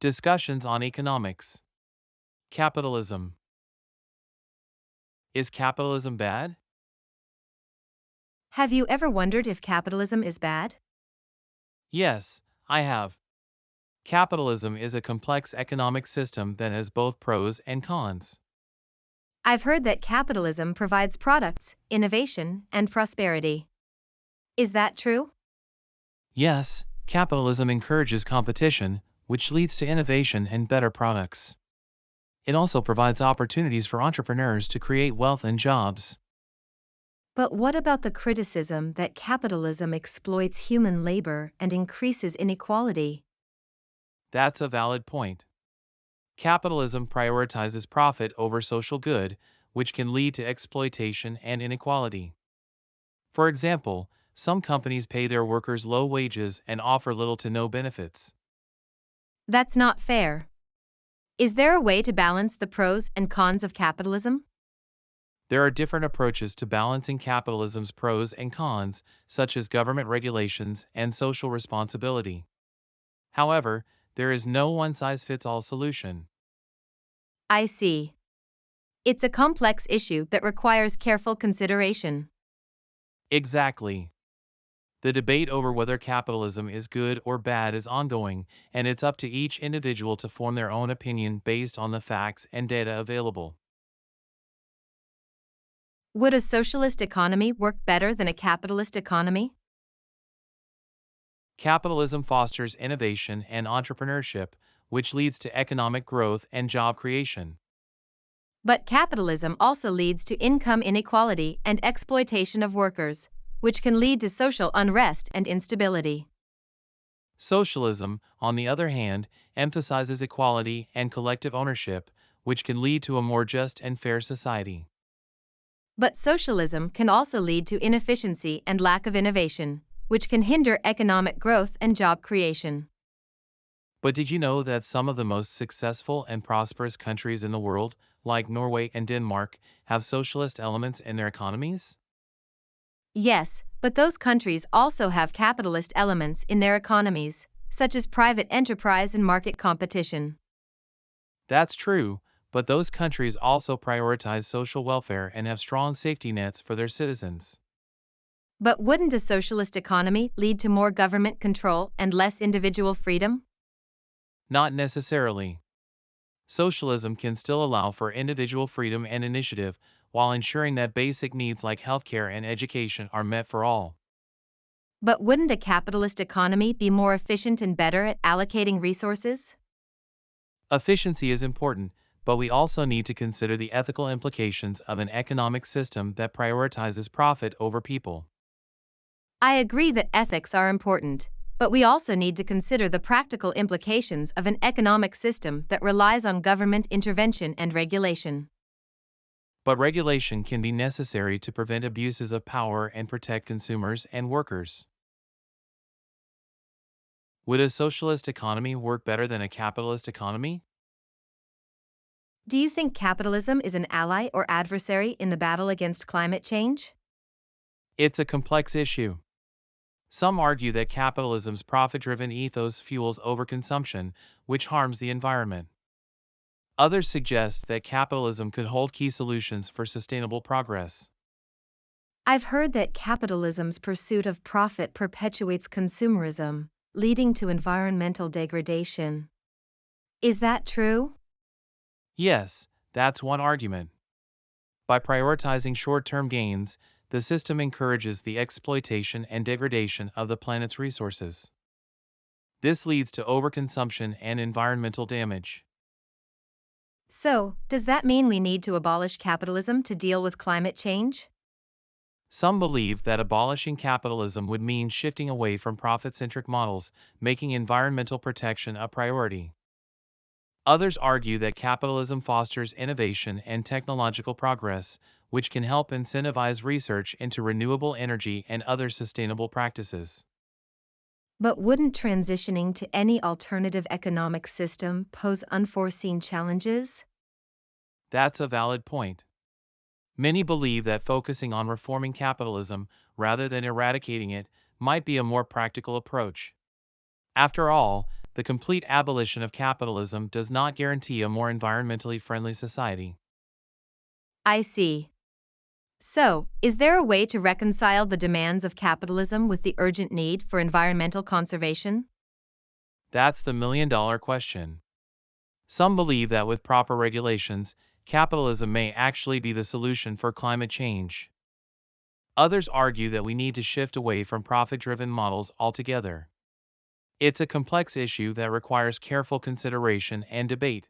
Discussions on economics. Capitalism. Is capitalism bad? Have you ever wondered if capitalism is bad? Yes, I have. Capitalism is a complex economic system that has both pros and cons. I've heard that capitalism provides products, innovation, and prosperity. Is that true? Yes, capitalism encourages competition, which leads to innovation and better products. It also provides opportunities for entrepreneurs to create wealth and jobs. But what about the criticism that capitalism exploits human labor and increases inequality? That's a valid point. Capitalism prioritizes profit over social good, which can lead to exploitation and inequality. For example, some companies pay their workers low wages and offer little to no benefits. That's not fair. Is there a way to balance the pros and cons of capitalism? There are different approaches to balancing capitalism's pros and cons, such as government regulations and social responsibility. However, there is no one-size-fits-all solution. I see. It's a complex issue that requires careful consideration. Exactly. The debate over whether capitalism is good or bad is ongoing, and it's up to each individual to form their own opinion based on the facts and data available. Would a socialist economy work better than a capitalist economy? Capitalism fosters innovation and entrepreneurship, which leads to economic growth and job creation. But capitalism also leads to income inequality and exploitation of workers, which can lead to social unrest and instability. Socialism, on the other hand, emphasizes equality and collective ownership, which can lead to a more just and fair society. But socialism can also lead to inefficiency and lack of innovation, which can hinder economic growth and job creation. But did you know that some of the most successful and prosperous countries in the world, like Norway and Denmark, have socialist elements in their economies? Yes, but those countries also have capitalist elements in their economies, such as private enterprise and market competition. That's true, but those countries also prioritize social welfare and have strong safety nets for their citizens. But wouldn't a socialist economy lead to more government control and less individual freedom? Not necessarily. Socialism can still allow for individual freedom and initiative while ensuring that basic needs like healthcare and education are met for all. But wouldn't a capitalist economy be more efficient and better at allocating resources? Efficiency is important, but we also need to consider the ethical implications of an economic system that prioritizes profit over people. I agree that ethics are important, but we also need to consider the practical implications of an economic system that relies on government intervention and regulation. But regulation can be necessary to prevent abuses of power and protect consumers and workers. Would a socialist economy work better than a capitalist economy? Do you think capitalism is an ally or adversary in the battle against climate change? It's a complex issue. Some argue that capitalism's profit-driven ethos fuels overconsumption, which harms the environment. Others suggest that capitalism could hold key solutions for sustainable progress. I've heard that capitalism's pursuit of profit perpetuates consumerism, leading to environmental degradation. Is that true? Yes, that's one argument. By prioritizing short-term gains, the system encourages the exploitation and degradation of the planet's resources. This leads to overconsumption and environmental damage. So, does that mean we need to abolish capitalism to deal with climate change? Some believe that abolishing capitalism would mean shifting away from profit-centric models, making environmental protection a priority. Others argue that capitalism fosters innovation and technological progress, which can help incentivize research into renewable energy and other sustainable practices. But wouldn't transitioning to any alternative economic system pose unforeseen challenges? That's a valid point. Many believe that focusing on reforming capitalism rather than eradicating it might be a more practical approach. After all, the complete abolition of capitalism does not guarantee a more environmentally friendly society. I see. So, is there a way to reconcile the demands of capitalism with the urgent need for environmental conservation? That's the million-dollar question. Some believe that with proper regulations, capitalism may actually be the solution for climate change. Others argue that we need to shift away from profit-driven models altogether. It's a complex issue that requires careful consideration and debate.